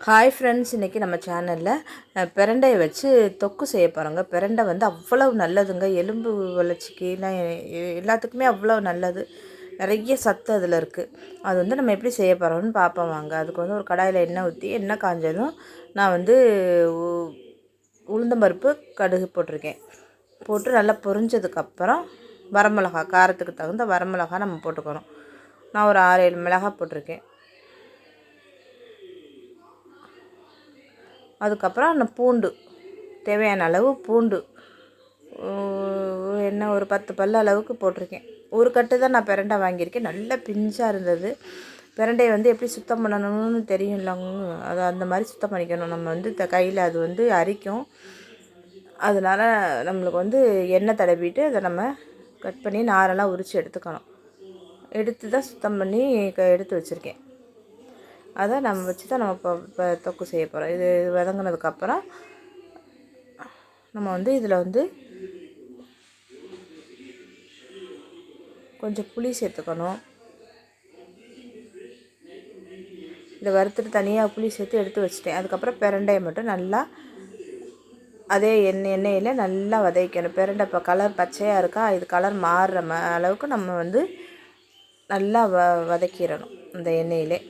Hi friends, இன்றைக்கி நம்ம சேனலில் பிரண்டையை வச்சு தொக்கு செய்ய போகிறோங்க. பிரண்டை வந்து அவ்வளவு நல்லதுங்க, எலும்பு வளர்ச்சிக்கு எல்லாத்துக்குமே அவ்வளோ நல்லது. நிறைய சத்து அதில் இருக்குது. அது வந்து நம்ம எப்படி செய்ய போகிறோம்னு பார்ப்போம் வாங்க. அதுக்கு வந்து ஒரு கடாயில் எண்ணெய் ஊற்றி, எண்ணெய் காஞ்சதும் நான் வந்து உளுந்தம்பருப்பு கடுகு போட்டிருக்கேன். போட்டு நல்லா பொரிஞ்சதுக்கப்புறம் வரமிளகா, காரத்துக்கு தகுந்த வரமிளகா நம்ம போட்டுக்கணும். நான் ஒரு 6-7 மிளகாய் போட்டிருக்கேன். அதுக்கப்புறம் அந்த பூண்டு, தேவையான அளவு பூண்டு என்ன ஒரு 10 பல் அளவுக்கு போட்டிருக்கேன். ஒரு கட்டு தான் நான் பிரண்டை வாங்கியிருக்கேன். நல்ல பிஞ்சாக இருந்தது. பிரண்டையை வந்து எப்படி சுத்தம் பண்ணணும்னு தெரியும்லங்க. அதை அந்த மாதிரி சுத்தம் பண்ணிக்கணும். நம்ம வந்து கையில் அது வந்து அரிக்கும். அதனால் நம்மளுக்கு வந்து எண்ணெய் தடவிட்டு அதை நம்ம கட் பண்ணி நாரெல்லாம் உரித்து எடுத்துக்கணும். எடுத்து தான் சுத்தம் பண்ணி எடுத்து வச்சுருக்கேன். அதை நம்ம வச்சு தான் நம்ம இப்போ தொக்கு செய்ய போகிறோம். இது வதங்கினதுக்கப்புறம் நம்ம வந்து இதில் வந்து கொஞ்சம் புளி சேர்த்துக்கணும். இதை வறுத்துட்டு தனியாக புளி சேர்த்து எடுத்து வச்சுட்டேன். அதுக்கப்புறம் பிரண்டையை மட்டும் நல்லா அதே எண்ணெயில் நல்லா வதக்கணும். பிரண்டை இப்போ கலர் பச்சையாக இருக்கா, இது கலர் மாறுற அளவுக்கு நம்ம வந்து நல்லா வதக்கிடணும். இந்த எண்ணெயிலே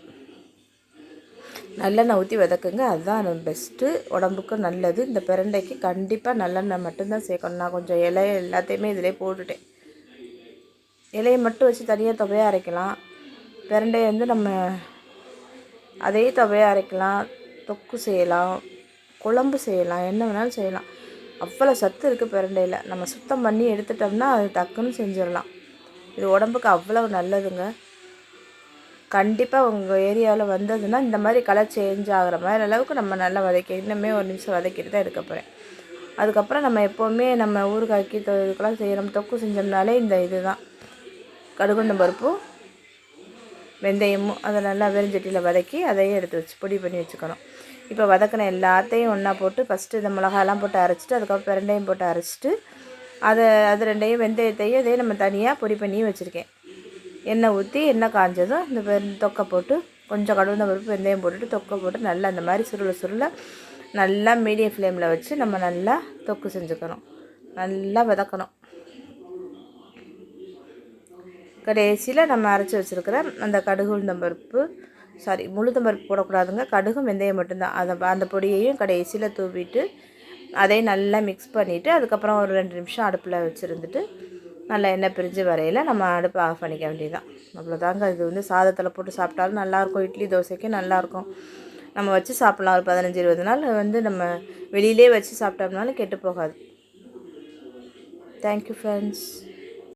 நல்லெண்ணெய் ஊற்றி வதக்குங்க. அதுதான் பெஸ்ட்டு, உடம்புக்கு நல்லது. இந்த பிரண்டைக்கு கண்டிப்பாக நல்லெண்ணெய் மட்டும்தான் சேர்க்கணும். நான் கொஞ்சம் இலையை எல்லாத்தையுமே இதிலே போட்டுட்டேன். இலையை மட்டும் வச்சு தனியாக துவையாக அரைக்கலாம். பிரண்டையை வந்து நம்ம அதே துவையாக அரைக்கலாம், தொக்கு செய்யலாம், குழம்பு செய்யலாம், என்ன வேணாலும் செய்யலாம். அவ்வளோ சத்து இருக்குது பிரண்டையில். நம்ம சுத்தம் பண்ணி எடுத்துட்டோம்னா அது டக்குன்னு செஞ்சிடலாம். இது உடம்புக்கு அவ்வளோ நல்லதுங்க. கண்டிப்பாக உங்கள் ஏரியாவில் வந்ததுன்னா இந்த மாதிரி கலர் சேஞ்ச் ஆகிற மாதிரி அளவுக்கு நம்ம நல்லா இன்னுமே ஒரு நிமிஷம் வதக்கிட்டு தான் எடுக்க போகிறேன். அதுக்கப்புறம் நம்ம எப்போவுமே நம்ம ஊறுகாய்க்கு இதுக்கெல்லாம் செய்கிறோம், தொக்கு செஞ்சோம்னாலே இந்த இது தான், கடுகுண்டம் பருப்பும் வெந்தயமும் அதை நல்லா வெறிஞ்சட்டியில் வதக்கி அதையும் எடுத்து வச்சு பொடி பண்ணி வச்சுக்கணும். இப்போ வதக்கின எல்லாத்தையும் ஒன்றா போட்டு ஃபஸ்ட்டு இந்த மிளகாலாம் போட்டு அரைச்சிட்டு, அதுக்கப்புறம் பிரண்டையும் போட்டு அரைச்சிட்டு அது ரெண்டையும் வெந்தயத்தையும் இதே நம்ம தனியாக பொடி பண்ணி வச்சுருக்கேன். எண்ணெய் ஊற்றி எண்ணெய் காஞ்சதும் இந்த தொக்கை போட்டு கொஞ்சம் கடுகு பருப்பு வெந்தயம் போட்டுட்டு தொக்கை போட்டு நல்லா அந்த மாதிரி சுருள நல்லா மீடியம் ஃப்ளேமில் வச்சு நம்ம நல்லா தொக்கு செஞ்சுக்கணும். நல்லா வதக்கணும். கடைசியில் நம்ம அரைச்சி வச்சுருக்கிற அந்த கடுகு உளுந்தம்பருப்பு உளுந்தம்பருப்பு போடக்கூடாதுங்க, கடுகும் வெந்தயம் மட்டும்தான். அந்த பொடியையும் கடைசியில் தூவிட்டு அதையும் நல்லா மிக்ஸ் பண்ணிவிட்டு அதுக்கப்புறம் ஒரு 2 நிமிஷம் அடுப்பில் வச்சுருந்துட்டு நல்லா எண்ணெய் பிரிஞ்சு வரையில் நம்ம அடுப்பை ஆஃப் பண்ணிக்க வேண்டியதுதான். அவ்வளோதாங்க. இது வந்து சாதத்தில் போட்டு சாப்பிட்டாலும் நல்லாயிருக்கும், இட்லி தோசைக்கும் நல்லாயிருக்கும். நம்ம வச்சு சாப்பிட்லாம். ஒரு 15-20 நாள் வந்து நம்ம வெளியிலே வச்சு சாப்பிட்டோம்னாலும் கெட்டு போகாது. Thank you friends.